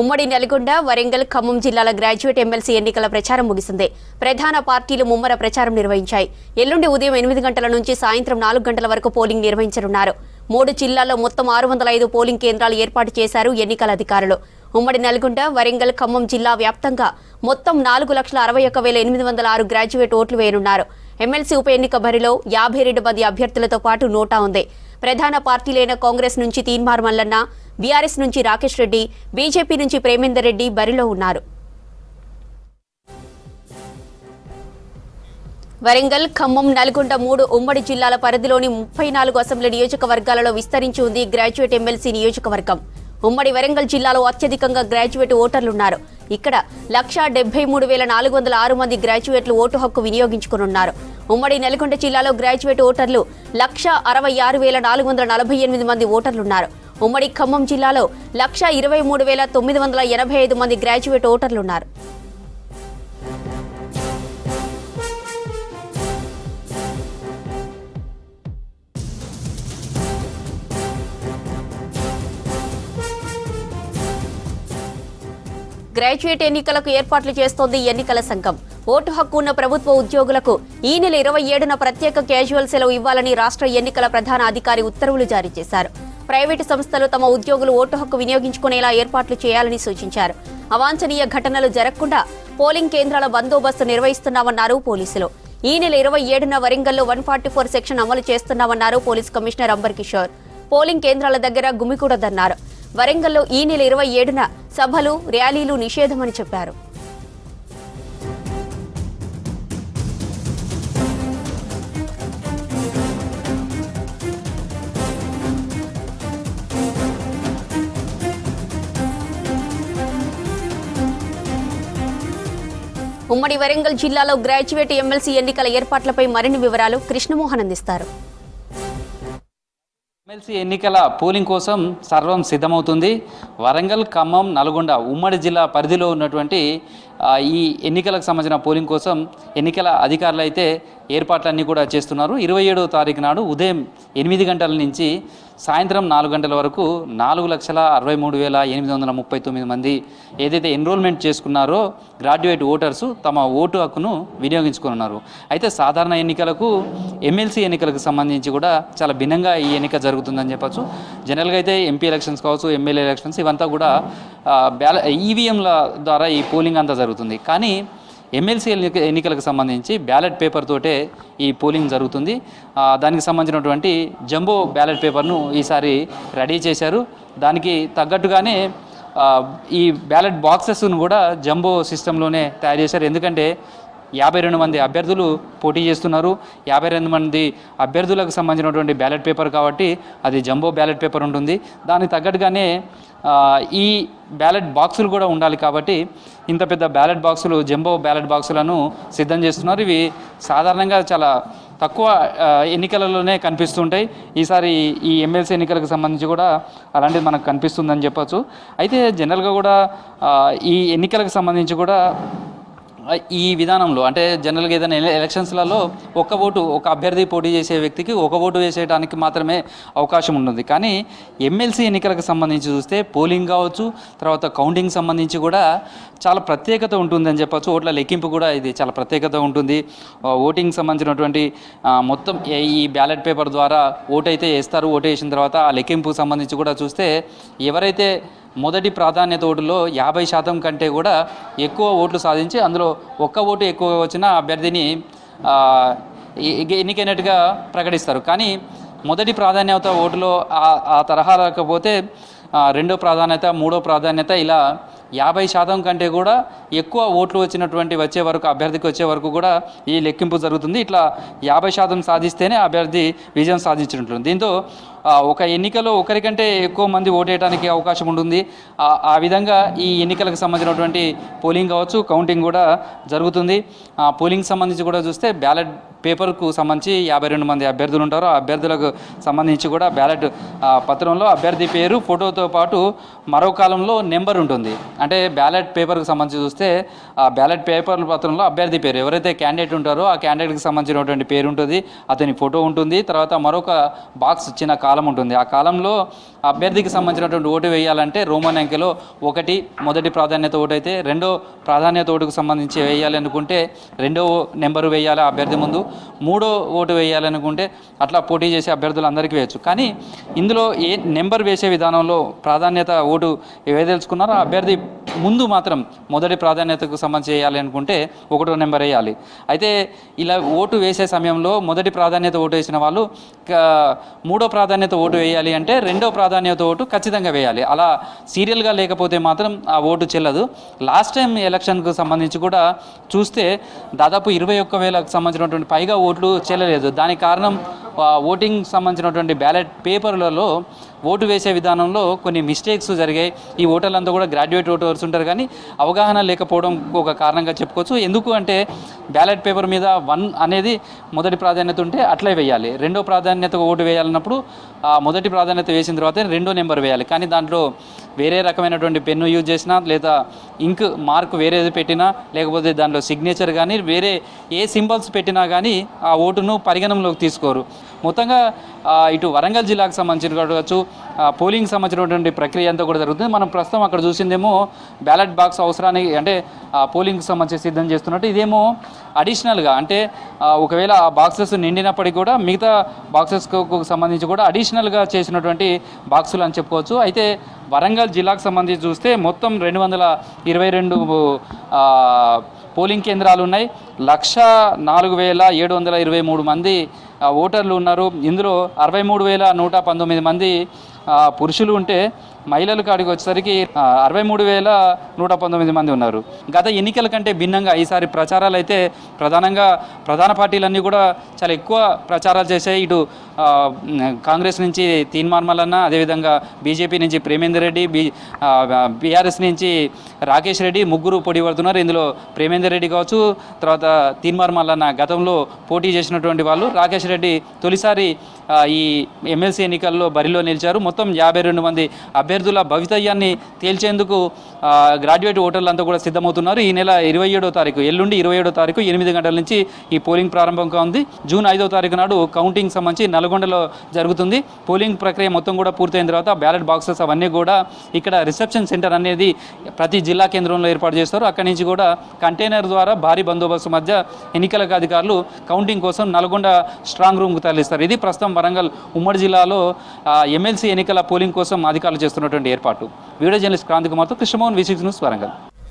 ఉమ్మడి నల్గొండ, వరంగల్, ఖమ్మం జిల్లాల graduate MLC ఎన్నికల ప్రచారం ముగిసింది. ప్రధాన పార్టీలు ముమ్మర ప్రచారం నిర్వహించాయి. ఎల్లుండి ఉదయం 8 గంటల నుంచి సాయంత్రం 4 గంటల వరకు పోలింగ్ నిర్వహించనున్నారు. 3 జిల్లాల్లో మొత్తం 605 పోలింగ్ కేంద్రాలు ఏర్పాటు చేశారు ఎన్నికల అధికారులు. ఉమ్మడి నల్గొండ, వరంగల్, ఖమ్మం జిల్లా వ్యాప్తంగా మొత్తం 4,61,806 గ్రాడ్యుయేట్ ఓట్లు వేయనున్నారు. ఎమ్మెల్సీ ఉప ఎన్నిక బరిలో 52 మంది అభ్యర్థులతో పాటు నోటా ఉంది. ప్రధాన పార్టీలైన కాంగ్రెస్ నుంచి తీన్మార్ మల్లన్న, బీఆర్ఎస్ నుంచి రాకేష్ రెడ్డి, బీజేపీ నుంచి ప్రేమేందర్ రెడ్డి బరిలో ఉన్నారు. వరంగల్, ఖమ్మం, నల్గొండ 3 ఉమ్మడి జిల్లాల పరిధిలోని 34 అసెంబ్లీ నియోజకవర్గాలలో విస్తరించి ఉంది గ్రాడ్యుయేట్ ఎమ్మెల్సీ నియోజకవర్గం. ఉమ్మడి వరంగల్ జిల్లాలో అత్యధికంగా గ్రాడ్యుయేట్ ఓటర్లున్నారు. ఇక్కడ 173,406 మంది గ్రాడ్యుయేట్లు ఓటు హక్కు వినియోగించుకున్నారు. ఉమ్మడి నల్గొండ జిల్లాలో గ్రాడ్యుయేట్ ఓటర్లు 166,448 మంది ఓటర్లున్నారు. ఉమ్మడి ఖమ్మం జిల్లాలో 123,985 మంది గ్రాడ్యుయేట్ ఓటర్లున్నారు. గ్రాడ్యుయేట్ ఎన్నికలకు ఏర్పాట్లు చేస్తోంది ఎన్నికల సంఘం. ఓటు హక్కు ఉన్న ప్రభుత్వ ఉద్యోగులకు ఈ నెల 27న ప్రత్యేక క్యాజువల్ సెలవు ఇవ్వాలని రాష్ట్ర ఎన్నికల ప్రధాన అధికారి ఉత్తర్వులు జారీ చేశారు. ప్రైవేటు సంస్థలు తమ ఉద్యోగులు ఓటు హక్కు వినియోగించుకునేలా ఏర్పాట్లు చేయాలని సూచించారు. అవాంఛనీయ ఘటనలు జరగకుండా పోలింగ్ కేంద్రాల బందోబస్తు నిర్వహిస్తున్నామన్నారు పోలీసులు. ఈ నెల 27న వరంగల్లో 144 సెక్షన్ అమలు చేస్తున్నామన్నారు police commissioner Ambar Kishore. Polling కేంద్రాల దగ్గర గుమికూడదన్నారు. వరంగల్లో ఈ నెల 27న సభలు, ర్యాలీలు నిషేధమని చెప్పారు. ఉమ్మడి వరంగల్ జిల్లాలో గ్రాడ్యుయేట్ ఎమ్మెల్సీ ఎన్నికల ఏర్పాట్లపై మరిన్ని వివరాలు కృష్ణమోహన్ అందిస్తారు. ఎమ్మెల్సీ ఎన్నికల పోలింగ్ కోసం సర్వం సిద్ధమవుతుంది. వరంగల్, ఖమ్మం, నల్గొండ ఉమ్మడి జిల్లా పరిధిలో ఉన్నటువంటి ఈ ఎన్నికలకు సంబంధించిన పోలింగ్ కోసం ఎన్నికల అధికారులు అయితే ఏర్పాట్లన్నీ కూడా చేస్తున్నారు. 27వ తారీఖు నాడు ఉదయం 8 గంటల నుంచి సాయంత్రం 4 గంటల వరకు 4,63,839 మంది ఏదైతే ఎన్రోల్మెంట్ చేసుకున్నారో గ్రాడ్యుయేట్ ఓటర్సు తమ ఓటు హక్కును వినియోగించుకున్నారు. అయితే సాధారణ ఎన్నికలకు, ఎమ్మెల్సీ ఎన్నికలకు సంబంధించి కూడా చాలా భిన్నంగా ఈ ఎన్నిక జరుగుతుందని చెప్పచ్చు. జనరల్గా అయితే ఎంపీ ఎలక్షన్స్ కావచ్చు, ఎమ్మెల్యే ఎలక్షన్స్ ఇవంతా కూడా ఈవీఎంల ద్వారా ఈ పోలింగ్ అంతా జరుగుతుంది. కానీ ఎమ్మెల్సీ ఎన్నికలకు సంబంధించి బ్యాలెట్ పేపర్ తోటే ఈ పోలింగ్ జరుగుతుంది. దానికి సంబంధించినటువంటి జంబో బ్యాలెట్ పేపర్ను ఈసారి రెడీ చేశారు. దానికి తగ్గట్టుగానే ఈ బ్యాలెట్ బాక్సెస్ను కూడా జంబో సిస్టంలోనే తయారు చేశారు. ఎందుకంటే 52 మంది అభ్యర్థులు పోటీ చేస్తున్నారు. 52 మంది అభ్యర్థులకు సంబంధించినటువంటి బ్యాలెట్ పేపర్ కాబట్టి అది జంబో బ్యాలెట్ పేపర్ ఉంటుంది. దానికి తగ్గట్టుగానే ఈ బ్యాలెట్ బాక్సులు కూడా ఉండాలి కాబట్టి ఇంత పెద్ద బ్యాలెట్ బాక్సులు, జంబో బ్యాలెట్ బాక్సులను సిద్ధం చేస్తున్నారు. ఇవి సాధారణంగా చాలా తక్కువ ఎన్నికలలోనే కనిపిస్తుంటాయి. ఈసారి ఈ ఎమ్మెల్సీ ఎన్నికలకు సంబంధించి కూడా అలాంటిది మనకు కనిపిస్తుందని చెప్పచ్చు. అయితే జనరల్గా కూడా ఈ ఎన్నికలకు సంబంధించి కూడా ఈ విధానంలో అంటే జనరల్గా ఏదైనా ఎలక్షన్స్లలో ఒక అభ్యర్థి పోటీ చేసే వ్యక్తికి ఒక ఓటు వేసేయడానికి మాత్రమే అవకాశం ఉంటుంది. కానీ ఎమ్మెల్సీ ఎన్నికలకు సంబంధించి చూస్తే పోలింగ్ కావచ్చు, తర్వాత కౌంటింగ్ సంబంధించి కూడా చాలా ప్రత్యేకత ఉంటుందని చెప్పచ్చు. ఓట్ల లెక్కింపు కూడా ఇది చాలా ప్రత్యేకత ఉంటుంది. ఓటింగ్ సంబంధించినటువంటి మొత్తం ఈ బ్యాలెట్ పేపర్ ద్వారా ఓటు అయితే వేస్తారు. ఓటు వేసిన తర్వాత ఆ లెక్కింపుకు సంబంధించి కూడా చూస్తే ఎవరైతే మొదటి ప్రాధాన్యత ఓటులో 50% కంటే కూడా ఎక్కువ ఓట్లు సాధించి అందులో ఒక్క ఓటు ఎక్కువ వచ్చిన అభ్యర్థిని ఎన్నికైనట్టుగా ప్రకటిస్తారు. కానీ మొదటి ప్రాధాన్యత ఓటులో ఆ తరహా రాకపోతే రెండో ప్రాధాన్యత, మూడో ప్రాధాన్యత ఇలా 50% కంటే కూడా ఎక్కువ ఓట్లు వచ్చే వరకు అభ్యర్థికి వచ్చే వరకు కూడా ఈ లెక్కింపు జరుగుతుంది. ఇట్లా 50% సాధిస్తేనే అభ్యర్థి విజయం సాధించినట్లుంది. దీంతో ఒక ఎన్నికలో ఒకరికంటే ఎక్కువ మంది ఓటేయడానికి అవకాశం ఉంటుంది. ఆ విధంగా ఈ ఎన్నికలకు సంబంధించినటువంటి పోలింగ్ కావచ్చు, కౌంటింగ్ కూడా జరుగుతుంది. పోలింగ్ సంబంధించి కూడా చూస్తే బ్యాలెట్ పేపర్కు సంబంధించి 52 మంది అభ్యర్థులు ఉంటారు. ఆ అభ్యర్థులకు సంబంధించి కూడా బ్యాలెట్ పత్రంలో అభ్యర్థి పేరు, ఫోటోతో పాటు మరో కాలంలో నెంబర్ ఉంటుంది. అంటే బ్యాలెట్ పేపర్కి సంబంధించి చూస్తే ఆ బ్యాలెట్ పేపర్ పత్రంలో అభ్యర్థి పేరు, ఎవరైతే క్యాండిడేట్ ఉంటారో ఆ క్యాండిడేట్కి సంబంధించినటువంటి పేరు ఉంటుంది, అతని ఫోటో ఉంటుంది. తర్వాత మరొక బాక్స్, చిన్న కాలం ఉంటుంది. ఆ కాలంలో అభ్యర్థికి సంబంధించినటువంటి ఓటు వేయాలంటే రోమన్ అంకెలో 1 మొదటి ప్రాధాన్యత ఓటు అయితే, రెండో ప్రాధాన్యత ఓటుకు సంబంధించి వేయాలి అనుకుంటే రెండో నెంబరు వేయాలి అభ్యర్థి ముందు, మూడో ఓటు వేయాలనుకుంటే అట్లా పోటీ చేసే అభ్యర్థులు అందరికీ వేయచ్చు. కానీ ఇందులో ఏ నెంబర్ వేసే విధానంలో ప్రాధాన్యత ఓటు ఏదలుచుకున్నారో ఆ అభ్యర్థి ముందు మాత్రం మొదటి ప్రాధాన్యతకు సంబంధించి వేయాలి అనుకుంటే 1వ నెంబర్ వేయాలి. అయితే ఇలా ఓటు వేసే సమయంలో మొదటి ప్రాధాన్యత ఓటు వేసిన వాళ్ళు మూడో ప్రాధాన్యత ఓటు వేయాలి అంటే రెండో ప్రాధాన్యత ఓటు ఖచ్చితంగా వేయాలి. అలా సీరియల్గా లేకపోతే మాత్రం ఆ ఓటు చెల్లదు. లాస్ట్ టైం ఎలక్షన్కు సంబంధించి కూడా చూస్తే దాదాపు 21,000కు సంబంధించినటువంటి పైగా ఓట్లు చెల్లలేదు. దానికి కారణం ఓటింగ్ సంబంధించినటువంటి బ్యాలెట్ పేపర్లలో ఓటు వేసే విధానంలో కొన్ని మిస్టేక్స్ జరిగాయి. ఈ ఓటర్లంతా కూడా గ్రాడ్యుయేట్ ఓటర్స్ ఉంటారు, కానీ అవగాహన లేకపోవడం ఒక కారణంగా చెప్పుకోవచ్చు. ఎందుకు అంటే బ్యాలెట్ పేపర్ మీద 1 అనేది మొదటి ప్రాధాన్యత ఉంటే అట్లే వేయాలి. రెండో ప్రాధాన్యత ఓటు వేయాలన్నప్పుడు మొదటి ప్రాధాన్యత వేసిన తర్వాత రెండో నెంబర్ వేయాలి. కానీ దాంట్లో వేరే రకమైనటువంటి పెన్ను యూజ్ చేసినా, లేదా ఇంక్ మార్క్ వేరేది పెట్టినా, లేకపోతే దాంట్లో సిగ్నేచర్ కానీ వేరే ఏ సింబల్స్ పెట్టినా కానీ ఆ ఓటును పరిగణనలోకి తీసుకోరు. మొత్తంగా ఇటు వరంగల్ జిల్లాకు సంబంధించిన కావచ్చు, పోలింగ్ సంబంధించినటువంటి ప్రక్రియ అంతా కూడా జరుగుతుంది. మనం ప్రస్తుతం అక్కడ చూసిందేమో బ్యాలెట్ బాక్స్ అవసరానికి అంటే పోలింగ్కి సంబంధించి సిద్ధం చేస్తున్నట్టు, ఇదేమో అడిషనల్గా అంటే ఒకవేళ ఆ బాక్సెస్ నిండినప్పటికీ కూడా మిగతా బాక్సెస్కు సంబంధించి కూడా అడిషనల్గా చేసినటువంటి బాక్సులు అని చెప్పుకోవచ్చు. అయితే వరంగల్ జిల్లాకు సంబంధించి చూస్తే మొత్తం 222 పోలింగ్ కేంద్రాలు ఉన్నాయి. 104,723 మంది ఓటర్లు ఉన్నారు. ఇందులో 63,119 మంది పురుషులు ఉంటే మహిళల కాడికి వచ్చేసరికి 63,119 మంది ఉన్నారు. గత ఎన్నికల కంటే భిన్నంగా ఈసారి ప్రచారాలు అయితే ప్రధాన పార్టీలన్నీ కూడా చాలా ఎక్కువ ప్రచారాలు చేశాయి. ఇటు కాంగ్రెస్ నుంచి తీన్మార్ మల్లన్న, అదేవిధంగా బీజేపీ నుంచి ప్రేమేందర్ రెడ్డి, బీఆర్ఎస్ నుంచి రాకేష్ రెడ్డి ముగ్గురు పోటీ పడుతున్నారు. ఇందులో ప్రేమేందర్ రెడ్డి కావచ్చు, తర్వాత తీన్మార్ మల్లన్న గతంలో పోటీ చేసినటువంటి వాళ్ళు. రాకేష్ రెడ్డి తొలిసారి ఈ ఎమ్మెల్సీ ఎన్నికల్లో బరిలో నిలిచారు. మొత్తం 52 మంది అభ్యర్థుల భవితవ్యాన్ని తేల్చేందుకు గ్రాడ్యుయేట్ ఓటర్లంతా కూడా సిద్ధమవుతున్నారు. ఈ నెల 27వ తారీఖు ఎల్లుండి 27వ తారీఖు 8 గంటల నుంచి ఈ పోలింగ్ ప్రారంభంగా ఉంది. జూన్ 5వ తారీఖు నాడు కౌంటింగ్ సంబంధించి నల్గొండలో జరుగుతుంది. పోలింగ్ ప్రక్రియ మొత్తం కూడా పూర్తయిన తర్వాత బ్యాలెట్ బాక్సెస్ అవన్నీ కూడా ఇక్కడ రిసెప్షన్ సెంటర్ అనేది ప్రతి జిల్లా కేంద్రంలో ఏర్పాటు చేస్తారు. అక్కడి నుంచి కూడా కంటైనర్ ద్వారా భారీ బందోబస్తు మధ్య ఎన్నికల అధికారులు కౌంటింగ్ కోసం నల్గొండ స్ట్రాంగ్ రూమ్కు తరలిస్తారు. ఇది ప్రస్తుతం వరంగల్ ఉమ్మడి జిల్లాలో ఎమ్మెల్సీ ఎన్నికల పోలింగ్ కోసం అధికారులు చేస్తున్నటువంటి ఏర్పాటు. వీడియో జర్నలిస్ట్ క్రాంతి కుమార్తో కృష్ణమోహన్, V6 న్యూస్, వరంగల్.